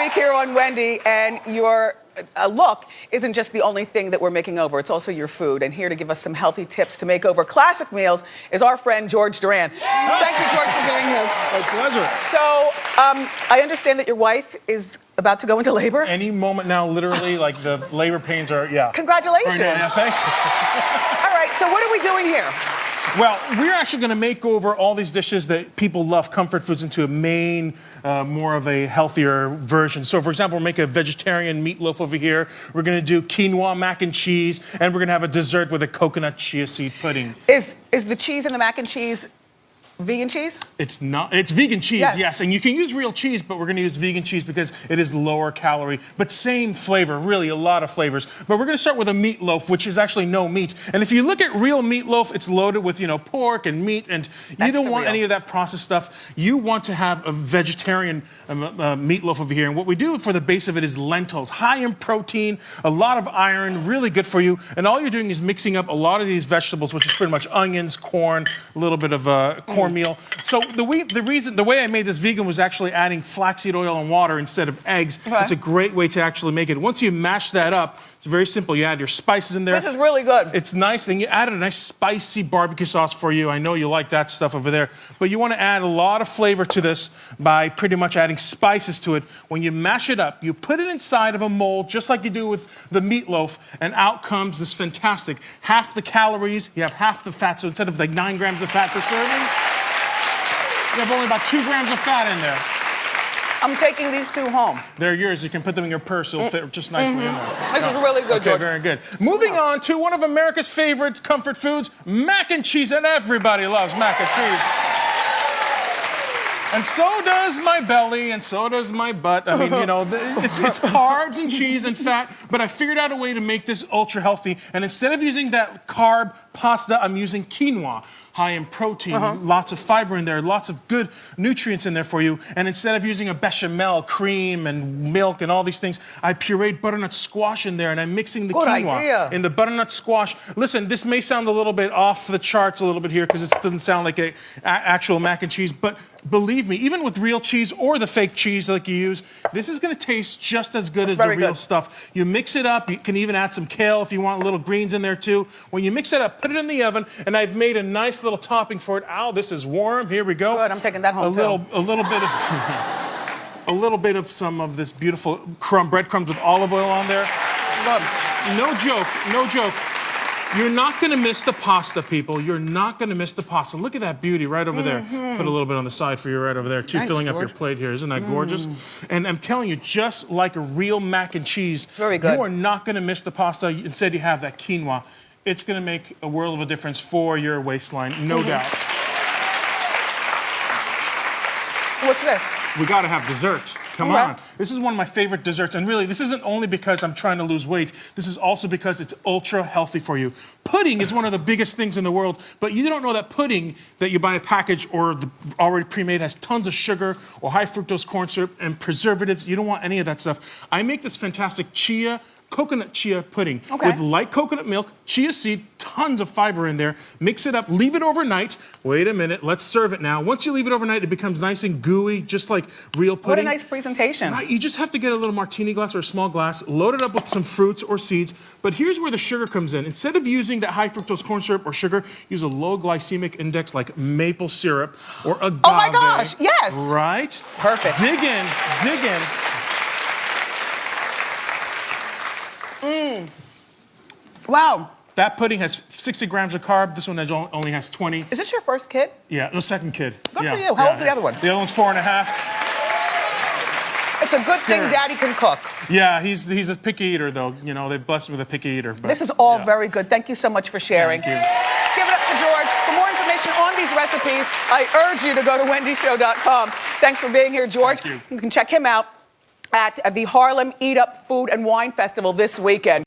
week here on Wendy, and your look isn't just the only thing that we're making over, it's also your food. And here to give us some healthy tips to make over classic meals is our friend George Duran. Thank you, George, for being here. My pleasure. So, I understand that your wife is about to go into labor? Any moment now, literally, like the labor pains are, yeah. Congratulations. Yeah, thank you. All right, so what are we doing here? Well, we're actually going to make over all these dishes that people love, comfort foods, into a main, more of a healthier version. So, for example, we'll make a vegetarian meatloaf over here. We're going to do quinoa mac and cheese, and we're going to have a dessert with a coconut chia seed pudding. Is the cheese in the mac and cheese vegan cheese? It's not. It's vegan cheese, yes. And you can use real cheese, but we're going to use vegan cheese because it is lower calorie, but same flavor, really a lot of flavors. But we're going to start with a meatloaf, which is actually no meat. And if you look at real meatloaf, it's loaded with, pork and meat, and you don't want any of that processed stuff. You want to have a vegetarian meatloaf over here. And what we do for the base of it is lentils, high in protein, a lot of iron, really good for you. And all you're doing is mixing up a lot of these vegetables, which is pretty much onions, corn, a little bit of cornmeal. So the way I made this vegan was actually adding flaxseed oil and water instead of eggs. Okay. It's a great way to actually make it. Once you mash that up, it's very simple. You add your spices in there. This is really good. It's nice, and you added a nice spicy barbecue sauce for you. I know you like that stuff over there. But you want to add a lot of flavor to this by pretty much adding spices to it. When you mash it up, you put it inside of a mold, just like you do with the meatloaf, and out comes this fantastic. Half the calories, you have half the fat. So instead of like 9 grams of fat per serving, you have only about 2 grams of fat in there. I'm taking these two home. They're yours. You can put them in your purse. It'll fit just nicely in there. This is really good, George. Okay, very good. Moving on to one of America's favorite comfort foods, mac and cheese. And everybody loves mac and cheese. And so does my belly, and so does my butt. I mean, it's carbs and cheese and fat, but I figured out a way to make this ultra healthy. And instead of using that carb pasta, I'm using quinoa. High in protein, lots of fiber in there, lots of good nutrients in there for you. And instead of using a bechamel, cream and milk and all these things, I pureed butternut squash in there, and I'm mixing the quinoa in the butternut squash. Listen, this may sound a little bit off the charts a little bit here because it doesn't sound like an actual mac and cheese, but believe me, even with real cheese or the fake cheese like you use, this is going to taste just as good as the real stuff. You mix it up. You can even add some kale if you want, little greens in there too. When you mix it up, put it in the oven, and I've made a nice little topping for it. Ow, this is warm. Here we go. Good, I'm taking that home too. A little bit of some of this beautiful breadcrumbs with olive oil on there. Good. No joke, no joke. You're not going to miss the pasta, people. You're not going to miss the pasta. Look at that beauty right over there. Put a little bit on the side for you right over there, too, filling up your plate here. Isn't that gorgeous? And I'm telling you, just like a real mac and cheese, it's very good. You are not going to miss the pasta. Instead, you have that quinoa. It's going to make a world of a difference for your waistline, no doubt. What's this? We got to have dessert. Come on. This is one of my favorite desserts. And really, this isn't only because I'm trying to lose weight. This is also because it's ultra healthy for you. Pudding is one of the biggest things in the world, but you don't know that pudding that you buy a package or the already pre-made has tons of sugar or high fructose corn syrup and preservatives. You don't want any of that stuff. I make this fantastic coconut chia pudding with light coconut milk, chia seed, tons of fiber in there. Mix it up, leave it overnight. Wait a minute, let's serve it now. Once you leave it overnight, it becomes nice and gooey, just like real pudding. What a nice presentation. Right, you just have to get a little martini glass or a small glass, load it up with some fruits or seeds. But here's where the sugar comes in. Instead of using that high fructose corn syrup or sugar, use a low glycemic index like maple syrup or agave. Oh my gosh, yes. Right? Perfect. Dig in, dig in. Wow. That pudding has 60 grams of carb. This one only has 20. Is this your first kid? Yeah, the second kid. Good for you. How old's the other one? The other one's 4.5. It's a good thing Daddy can cook. Yeah, he's a picky eater, though. They've blessed him with a picky eater. But, this is all very good. Thank you so much for sharing. Thank you. Give it up to George. For more information on these recipes, I urge you to go to wendyshow.com. Thanks for being here, George. Thank you. You can check him out at the Harlem Eat Up Food and Wine Festival this weekend.